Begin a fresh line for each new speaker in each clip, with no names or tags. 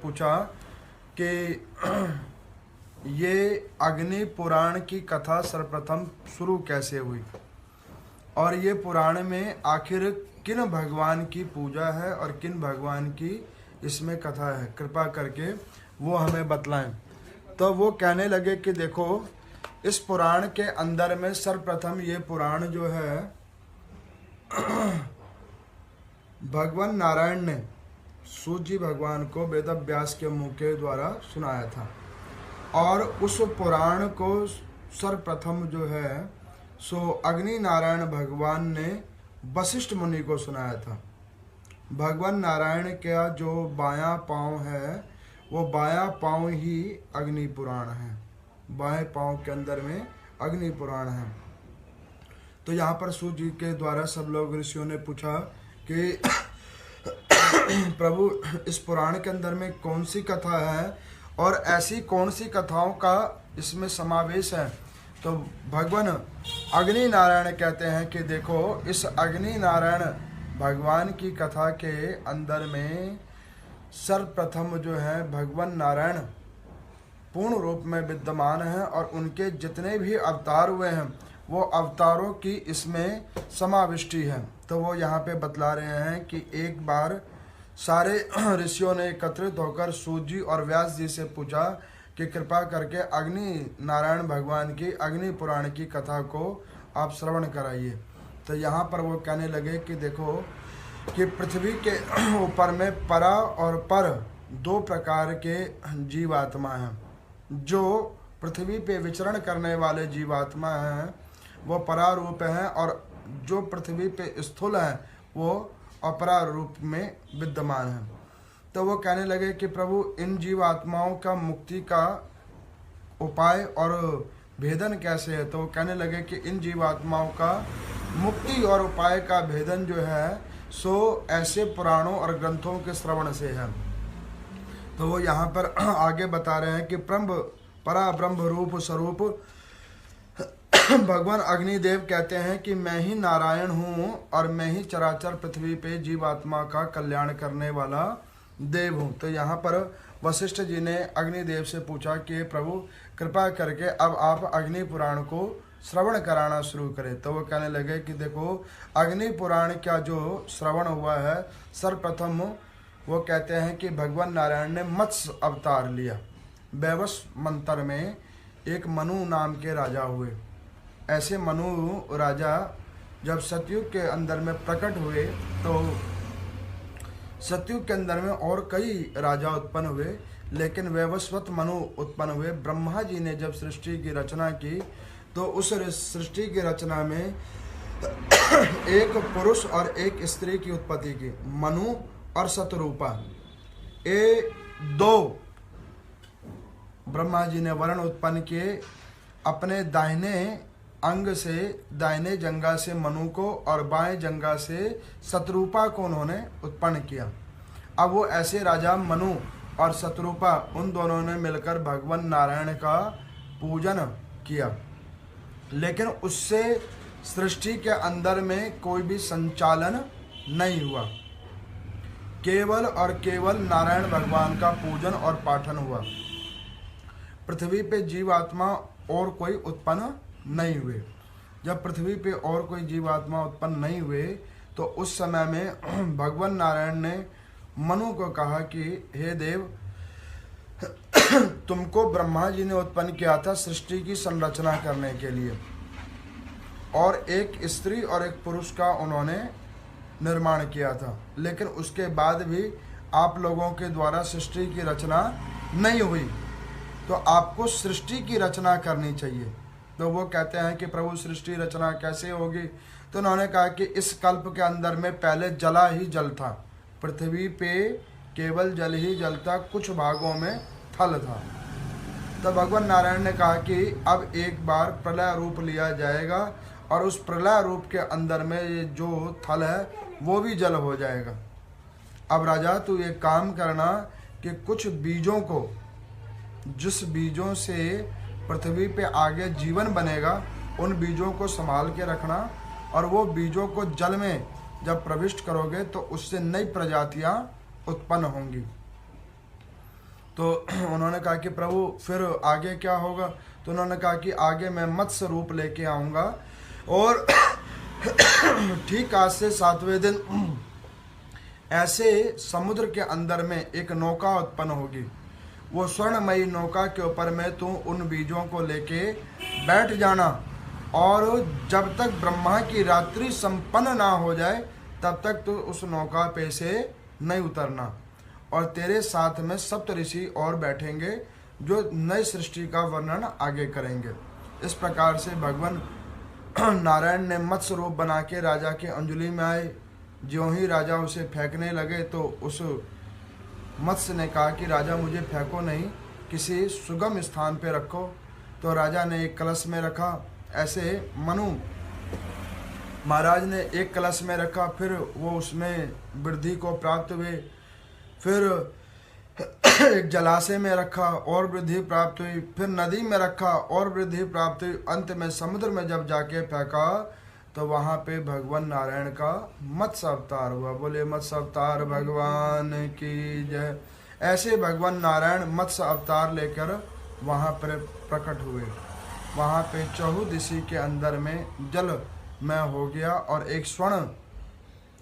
पूछा कि ये अग्नि पुराण की कथा सर्वप्रथम शुरू कैसे हुई और ये पुराण में आखिर किन भगवान की पूजा है और किन भगवान की इसमें कथा है, कृपा करके वो हमें बतलाएं। तो वो कहने लगे कि देखो, इस पुराण के अंदर में सर्वप्रथम ये पुराण जो है भगवान नारायण ने सूत जी भगवान को वेद व्यास के मुख के द्वारा सुनाया था और उस पुराण को सर्वप्रथम जो है सो अग्नि नारायण भगवान ने वशिष्ठ मुनि को सुनाया था। भगवान नारायण का जो बायां पांव है वो बायां पांव ही अग्नि पुराण है, बाएं पांव के अंदर में अग्नि पुराण है। तो यहाँ पर सूत जी के द्वारा सब लोग ऋषियों ने पूछा कि प्रभु इस पुराण के अंदर में कौन सी कथा है और ऐसी कौन सी कथाओं का इसमें समावेश है। तो भगवान अग्नि नारायण कहते हैं कि देखो, इस अग्नि नारायण भगवान की कथा के अंदर में सर्वप्रथम जो है भगवान नारायण पूर्ण रूप में विद्यमान है और उनके जितने भी अवतार हुए हैं वो अवतारों की इसमें समाविष्टि है। तो वो यहाँ पे बतला रहे हैं कि एक बार सारे ऋषियों ने एकत्रित होकर सूत जी और व्यास जी से पूछा कि कृपा करके अग्नि नारायण भगवान की अग्नि पुराण की कथा को आप श्रवण कराइए। तो यहाँ पर वो कहने लगे कि देखो कि पृथ्वी के ऊपर में परा और पर दो प्रकार के जीवात्मा हैं। जो पृथ्वी पे विचरण करने वाले जीवात्मा हैं वो परा रूप हैं और जो पृथ्वी पे स्थूल हैं वो अपरा रूप में विद्यमान है। तो वो कहने लगे कि प्रभु इन जीवात्माओं का मुक्ति का उपाय और भेदन कैसे है। तो वो कहने लगे कि इन जीवात्माओं का मुक्ति और उपाय का भेदन जो है सो ऐसे पुराणों और ग्रंथों के श्रवण से है। तो वो यहाँ पर आगे बता रहे हैं कि परा ब्रह्म रूप स्वरूप भगवान अग्निदेव कहते हैं कि मैं ही नारायण हूँ और मैं ही चराचर पृथ्वी पे जीवात्मा का कल्याण करने वाला देव हूँ। तो यहाँ पर वशिष्ठ जी ने अग्निदेव से पूछा कि प्रभु कृपा करके अब आप अग्नि पुराण को श्रवण कराना शुरू करें। तो वो कहने लगे कि देखो, अग्नि पुराण का जो श्रवण हुआ है सर्वप्रथम वो कहते हैं कि भगवान नारायण ने मत्स्य अवतार लिया। वैवस मंत्र में एक मनु नाम के राजा हुए। ऐसे मनु राजा जब सतयुग के अंदर में प्रकट हुए तो सतयुग के अंदर में और कई राजा उत्पन्न हुए, लेकिन वैवस्वत मनु उत्पन्न हुए। ब्रह्मा जी ने जब सृष्टि की रचना की तो उस सृष्टि की रचना में एक पुरुष और एक स्त्री की उत्पत्ति की, मनु और शतरूपा। ये दो ब्रह्मा जी ने वर्ण उत्पन्न किए। अपने दाहिने अंग से, दाहिने जंगा से मनु को और बाएं जंगा से शतरूपा को उन्होंने उत्पन्न किया। अब वो ऐसे राजा मनु और शतरूपा उन दोनों ने मिलकर भगवान नारायण का पूजन किया, लेकिन उससे सृष्टि के अंदर में कोई भी संचालन नहीं हुआ। केवल और केवल नारायण भगवान का पूजन और पाठन हुआ। पृथ्वी पे जीवात्मा और कोई उत्पन्न नहीं हुए। जब पृथ्वी पे और कोई जीवात्मा उत्पन्न नहीं हुए तो उस समय में भगवान नारायण ने मनु को कहा कि हे देव, तुमको ब्रह्मा जी ने उत्पन्न किया था सृष्टि की संरचना करने के लिए और एक स्त्री और एक पुरुष का उन्होंने निर्माण किया था, लेकिन उसके बाद भी आप लोगों के द्वारा सृष्टि की रचना नहीं हुई, तो आपको सृष्टि की रचना करनी चाहिए। तो वो कहते हैं कि प्रभु सृष्टि रचना कैसे होगी। तो उन्होंने कहा कि इस कल्प के अंदर में पहले जला ही जल था, पृथ्वी पे केवल जल ही जल था, कुछ भागों में थल था। तो भगवान नारायण ने कहा कि अब एक बार प्रलय रूप लिया जाएगा और उस प्रलय रूप के अंदर में ये जो थल है वो भी जल हो जाएगा। अब राजा तू ये काम करना कि कुछ बीजों को, जिस बीजों से पृथ्वी पे आगे जीवन बनेगा, उन बीजों को संभाल के रखना और वो बीजों को जल में जब प्रविष्ट करोगे तो उससे नई प्रजातियां उत्पन्न होंगी। तो उन्होंने कहा कि प्रभु फिर आगे क्या होगा? तो उन्होंने कहा कि आगे मैं मत्स्य रूप लेके आऊँगा और ठीक आज से 7वें दिन ऐसे समुद्र के अंदर में एक नौका उत्पन्न होगी। वो स्वर्णमयी नौका के ऊपर में तू उन बीजों को लेके बैठ जाना, और जब तक ब्रह्मा की रात्रि संपन्न ना हो जाए तब तक तू उस नौका पे से नहीं उतरना, और तेरे साथ में सप्त ऋषि और बैठेंगे जो नई सृष्टि का वर्णन आगे करेंगे। इस प्रकार से भगवान नारायण ने मत्स्य रूप बना के राजा के अंजलि में आए। ज्यों ही राजा उसे फेंकने लगे तो उस मत्स्य ने कहा कि राजा मुझे फेंको नहीं, किसी सुगम स्थान पे रखो। तो राजा ने एक कलश में रखा। ऐसे मनु महाराज ने एक कलश में रखा, फिर वो उसमें वृद्धि को प्राप्त हुए, फिर एक जलाशय में रखा और वृद्धि प्राप्त हुई, फिर नदी में रखा और वृद्धि प्राप्त हुई। अंत में समुद्र में जब जाके फेंका तो वहाँ पे भगवान नारायण का मत्स्य अवतार हुआ। बोले मत्स्य अवतार भगवान की जय। ऐसे भगवान नारायण मत्स्य अवतार लेकर वहाँ पर प्रकट हुए। वहाँ पे चहुदिशी के अंदर में जलमय हो गया और एक स्वर्ण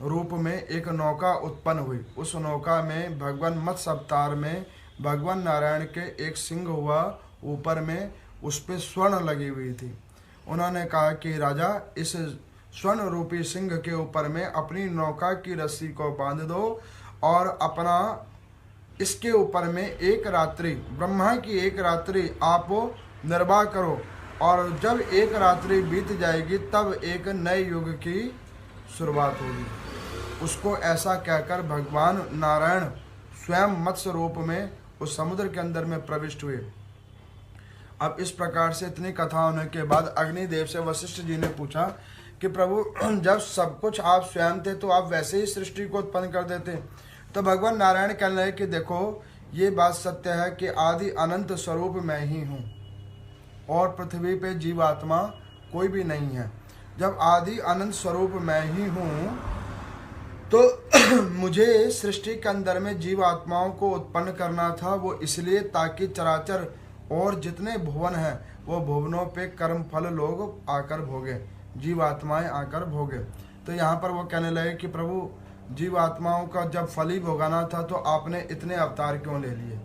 रूप में एक नौका उत्पन्न हुई। उस नौका में भगवान मत्स्य अवतार में भगवान नारायण के एक सिंह हुआ, ऊपर में उस पर स्वर्ण लगी हुई थी। उन्होंने कहा कि राजा इस स्वर्ण रूपी सिंह के ऊपर में अपनी नौका की रस्सी को बांध दो और अपना इसके ऊपर में एक रात्रि, ब्रह्मा की एक रात्रि आप निर्वाह करो, और जब एक रात्रि बीत जाएगी तब एक नए युग की शुरुआत होगी। उसको ऐसा कहकर भगवान नारायण स्वयं मत्स्य रूप में उस समुद्र के अंदर में प्रविष्ट हुए। अब इस प्रकार से इतनी कथा होने के बाद अग्निदेव से वशिष्ठ जी ने पूछा कि प्रभु जब सब कुछ आप स्वयं थे तो आप वैसे ही सृष्टि को उत्पन्न कर देते। तो भगवान नारायण कहने लगे कि देखो ये बात सत्य है कि आदि अनंत स्वरूप मैं ही हूँ और पृथ्वी पे जीवात्मा कोई भी नहीं है। जब आदि अनंत स्वरूप मैं ही हूँ तो मुझे सृष्टि के अंदर में जीवात्माओं को उत्पन्न करना था, वो इसलिए ताकि चराचर और जितने भुवन हैं वो भुवनों पे कर्म फल लोग आकर भोगे, जीवात्माएं आकर भोगे। तो यहाँ पर वो कहने लगे कि प्रभु जीवात्माओं का जब फल ही भोगाना था तो आपने इतने अवतार क्यों ले लिए?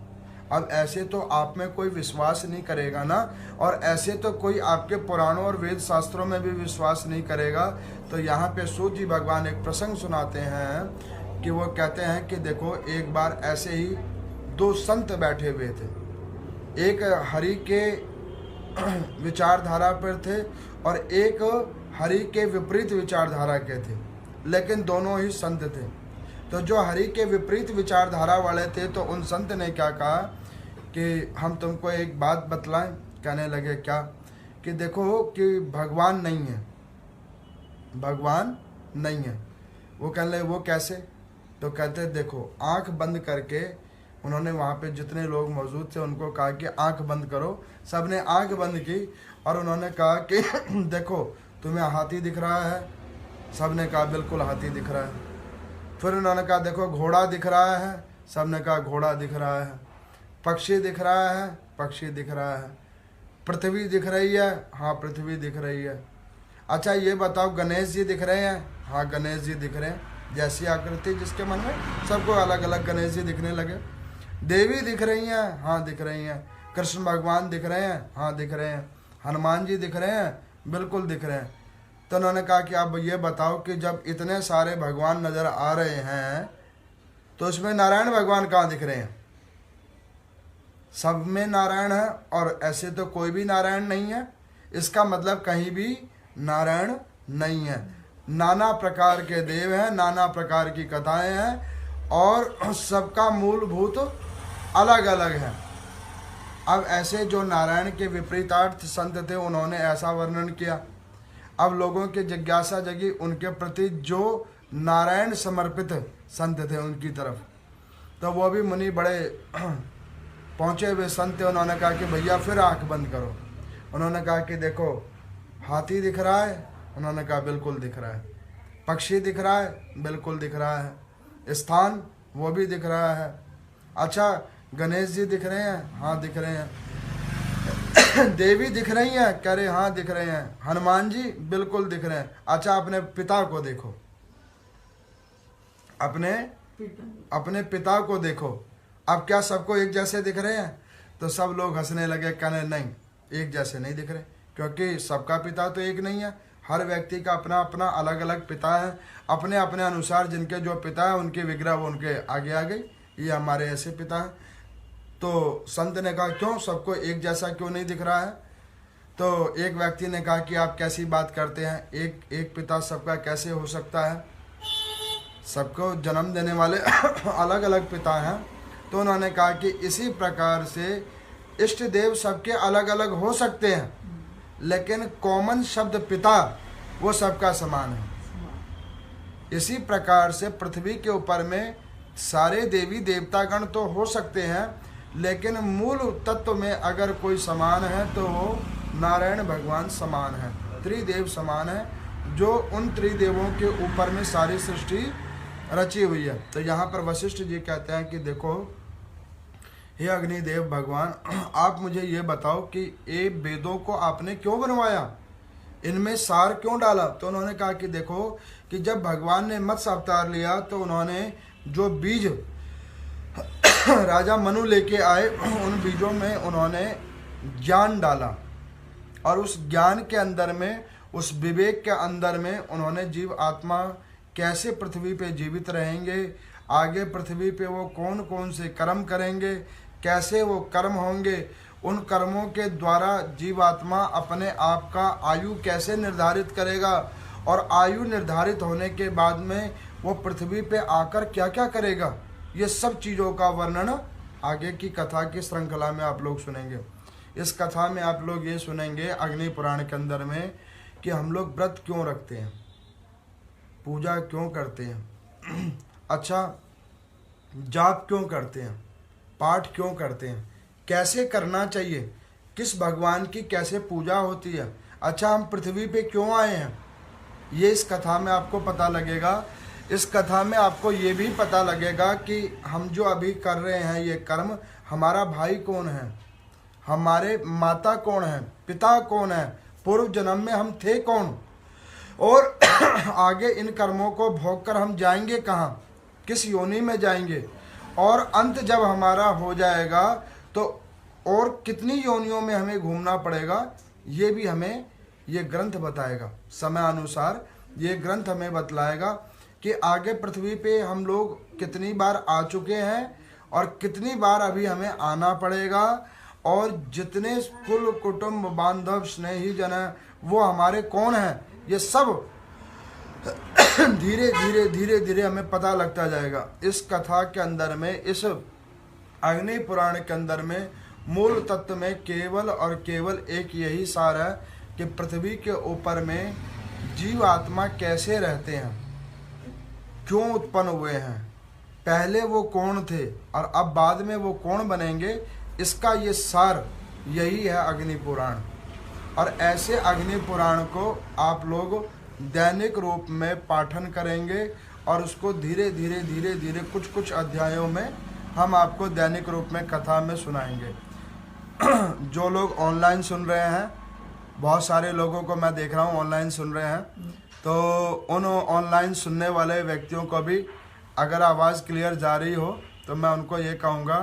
अब ऐसे तो आप में कोई विश्वास नहीं करेगा ना, और ऐसे तो कोई आपके पुराणों और वेद शास्त्रों में भी विश्वास नहीं करेगा। तो यहाँ पे सूत जी भगवान एक प्रसंग सुनाते हैं कि वो कहते हैं कि देखो एक बार ऐसे ही दो संत बैठे हुए थे, एक हरि के विचारधारा पर थे और एक हरि के विपरीत विचारधारा के थे, लेकिन दोनों ही संत थे। तो जो हरि के विपरीत विचारधारा वाले थे तो उन संत ने क्या कहा कि हम तुमको एक बात बतलाएं। कहने लगे क्या? कि देखो कि भगवान नहीं है, भगवान नहीं है। वो कहने लगे वो कैसे? तो कहते देखो आंख बंद करके, उन्होंने वहाँ पे जितने लोग मौजूद थे उनको कहा कि आंख बंद करो। सब ने आंख बंद की और उन्होंने कहा कि देखो तुम्हें हाथी दिख रहा है? सब ने कहा बिल्कुल हाथी दिख रहा है। फिर उन्होंने कहा देखो घोड़ा दिख रहा है? सब ने कहा घोड़ा दिख रहा है। पक्षी दिख रहा है? पक्षी दिख रहा है। पृथ्वी दिख रही है? हाँ पृथ्वी दिख रही है। अच्छा ये बताओ गणेश जी दिख रहे हैं? हाँ गणेश जी दिख रहे हैं। जैसी आकृति जिसके मन में, सबको अलग अलग गणेश जी दिखने लगे। देवी दिख रही हैं? हाँ दिख रही हैं। कृष्ण भगवान दिख रहे हैं? हाँ दिख रहे हैं। हनुमान जी दिख रहे हैं? बिल्कुल दिख रहे हैं। तो उन्होंने कहा कि अब ये बताओ कि जब इतने सारे भगवान नजर आ रहे हैं तो उसमें नारायण भगवान कहाँ दिख रहे हैं? सब में नारायण है और ऐसे तो कोई भी नारायण नहीं है। इसका मतलब कहीं भी नारायण नहीं है। नाना प्रकार के देव हैं, नाना प्रकार की कथाएं हैं और सबका मूलभूत अलग अलग है। अब ऐसे जो नारायण के विपरीतार्थ संत थे उन्होंने ऐसा वर्णन किया। अब लोगों की जिज्ञासा जगी उनके प्रति जो नारायण समर्पित संत थे उनकी तरफ। तो वो भी मुनि बड़े पहुँचे हुए संत थे। उन्होंने कहा कि भैया फिर आंख बंद करो। उन्होंने कहा कि देखो हाथी दिख रहा है? उन्होंने कहा बिल्कुल दिख रहा है। पक्षी दिख रहा है? बिल्कुल दिख रहा है। स्थान वो भी दिख रहा है। अच्छा गणेश जी दिख रहे हैं? हाँ दिख रहे हैं। देवी दिख रही हैं? कह रहे हाँ दिख रहे हैं। हनुमान जी बिल्कुल दिख रहे हैं। अच्छा अपने पिता को देखो, अपने पिता को देखो। अब क्या सबको एक जैसे दिख रहे हैं? तो सब लोग हंसने लगे, कहने नहीं एक जैसे नहीं दिख रहे, क्योंकि सबका पिता तो एक नहीं है। हर व्यक्ति का अपना अपना अलग अलग पिता है। अपने अपने अनुसार जिनके जो पिता है उनके विग्रह वो उनके आगे आ गई, ये हमारे ऐसे पिता हैं। तो संत ने कहा क्यों सबको एक जैसा क्यों नहीं दिख रहा है? तो एक व्यक्ति ने कहा कि आप कैसी बात करते हैं, एक पिता सबका कैसे हो सकता है? सबको जन्म देने वाले अलग अलग पिता हैं। तो उन्होंने कहा कि इसी प्रकार से इष्ट देव सबके अलग अलग हो सकते हैं, लेकिन कॉमन शब्द पिता वो सबका समान है। इसी प्रकार से पृथ्वी के ऊपर में सारे देवी देवतागण तो हो सकते हैं, लेकिन मूल तत्व में अगर कोई समान है तो वो नारायण भगवान समान है, त्रिदेव समान है, जो उन त्रिदेवों के ऊपर में सारी सृष्टि रची हुई है। तो यहाँ पर वशिष्ठ जी कहते हैं कि देखो हे अग्निदेव भगवान, आप मुझे ये बताओ कि ये वेदों को आपने क्यों बनवाया, इनमें सार क्यों डाला? तो उन्होंने कहा कि देखो कि जब भगवान ने मत्स्य अवतार लिया तो उन्होंने जो बीज राजा मनु लेके आए उन बीजों में उन्होंने ज्ञान डाला, और उस ज्ञान के अंदर में, उस विवेक के अंदर में उन्होंने जीव आत्मा कैसे पृथ्वी पे जीवित रहेंगे, आगे पृथ्वी पे वो कौन कौन से कर्म करेंगे, कैसे वो कर्म होंगे, उन कर्मों के द्वारा जीवात्मा अपने आप का आयु कैसे निर्धारित करेगा, और आयु निर्धारित होने के बाद में वो पृथ्वी पे आकर क्या क्या करेगा, ये सब चीज़ों का वर्णन आगे की कथा की श्रृंखला में आप लोग सुनेंगे। इस कथा में आप लोग ये सुनेंगे अग्नि पुराण के अंदर में कि हम लोग व्रत क्यों रखते हैं, पूजा क्यों करते हैं, अच्छा जाप क्यों करते हैं, पाठ क्यों करते हैं, कैसे करना चाहिए, किस भगवान की कैसे पूजा होती है, अच्छा हम पृथ्वी पे क्यों आए हैं, ये इस कथा में आपको पता लगेगा। इस कथा में आपको ये भी पता लगेगा कि हम जो अभी कर रहे हैं ये कर्म, हमारा भाई कौन है, हमारे माता कौन है, पिता कौन है, पूर्व जन्म में हम थे कौन, और आगे इन कर्मों को भोग कर हम जाएंगे कहाँ, किस योनि में जाएंगे, और अंत जब हमारा हो जाएगा तो और कितनी योनियों में हमें घूमना पड़ेगा, ये भी हमें ये ग्रंथ बताएगा। समय अनुसार ये ग्रंथ हमें बतलाएगा कि आगे पृथ्वी पे हम लोग कितनी बार आ चुके हैं और कितनी बार अभी हमें आना पड़ेगा, और जितने कुल कुटुंब बांधव स्नेही जन हैं वो हमारे कौन हैं, ये सब धीरे धीरे धीरे धीरे हमें पता लगता जाएगा। इस कथा के अंदर में, इस अग्नि पुराण के अंदर में मूल तत्व में केवल और केवल एक यही सार है कि पृथ्वी के ऊपर में जीव आत्मा कैसे रहते हैं, क्यों उत्पन्न हुए हैं, पहले वो कौन थे और अब बाद में वो कौन बनेंगे, इसका ये सार यही है अग्नि पुराण। और ऐसे अग्नि पुराण को आप लोग दैनिक रूप में पाठन करेंगे, और उसको धीरे धीरे धीरे धीरे कुछ कुछ अध्यायों में हम आपको दैनिक रूप में कथा में सुनाएंगे। जो लोग ऑनलाइन सुन रहे हैं, बहुत सारे लोगों को मैं देख रहा हूँ ऑनलाइन सुन रहे हैं, तो उन ऑनलाइन सुनने वाले व्यक्तियों को भी अगर आवाज़ क्लियर जा रही हो तो मैं उनको ये कहूँगा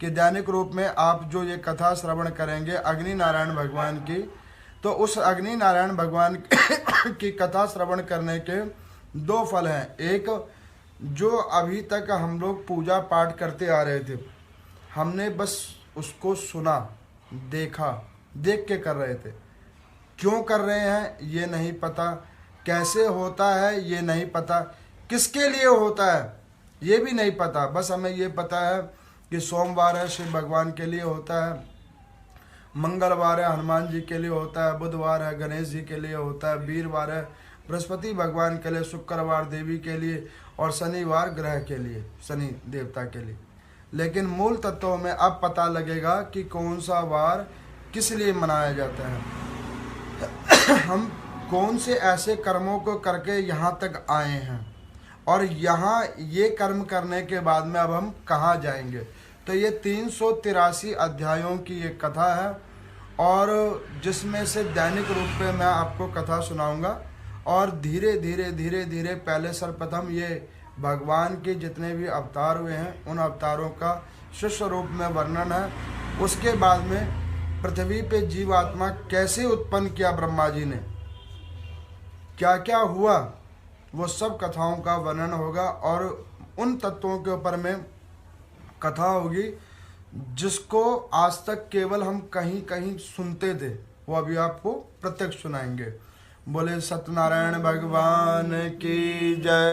कि दैनिक रूप में आप जो ये कथा श्रवण करेंगे अग्नि नारायण भगवान की, तो उस अग्नि नारायण भगवान की कथा श्रवण करने के दो फल हैं। एक, जो अभी तक हम लोग पूजा पाठ करते आ रहे थे, हमने बस उसको सुना, देखा, देख के कर रहे थे, क्यों कर रहे हैं ये नहीं पता, कैसे होता है ये नहीं पता, किसके लिए होता है ये भी नहीं पता, बस हमें ये पता है कि सोमवार है शिव भगवान के लिए होता है, मंगलवार है हनुमान जी के लिए होता है, बुधवार है गणेश जी के लिए होता है, वीरवार है बृहस्पति भगवान के लिए, शुक्रवार देवी के लिए, और शनिवार ग्रह के लिए, शनि देवता के लिए। लेकिन मूल तत्वों में अब पता लगेगा कि कौन सा वार किस लिए मनाया जाता है, हम कौन से ऐसे कर्मों को करके यहाँ तक आए हैं, और यहाँ ये कर्म करने के बाद में अब हम कहाँ जाएंगे, तो ये 383 अध्यायों की एक कथा है, और जिसमें से दैनिक रूप पे मैं आपको कथा सुनाऊंगा। और धीरे धीरे धीरे धीरे पहले सर्वप्रथम ये भगवान के जितने भी अवतार हुए हैं उन अवतारों का शिष्य रूप में वर्णन है। उसके बाद में पृथ्वी पे जीवात्मा कैसे उत्पन्न किया ब्रह्मा जी ने, क्या क्या हुआ, वो सब कथाओं का वर्णन होगा। और उन तत्वों के ऊपर में कथा होगी जिसको आज तक केवल हम कहीं कहीं सुनते थे, वो अभी आपको प्रत्यक्ष सुनाएंगे। बोले सत्यनारायण भगवान की जय।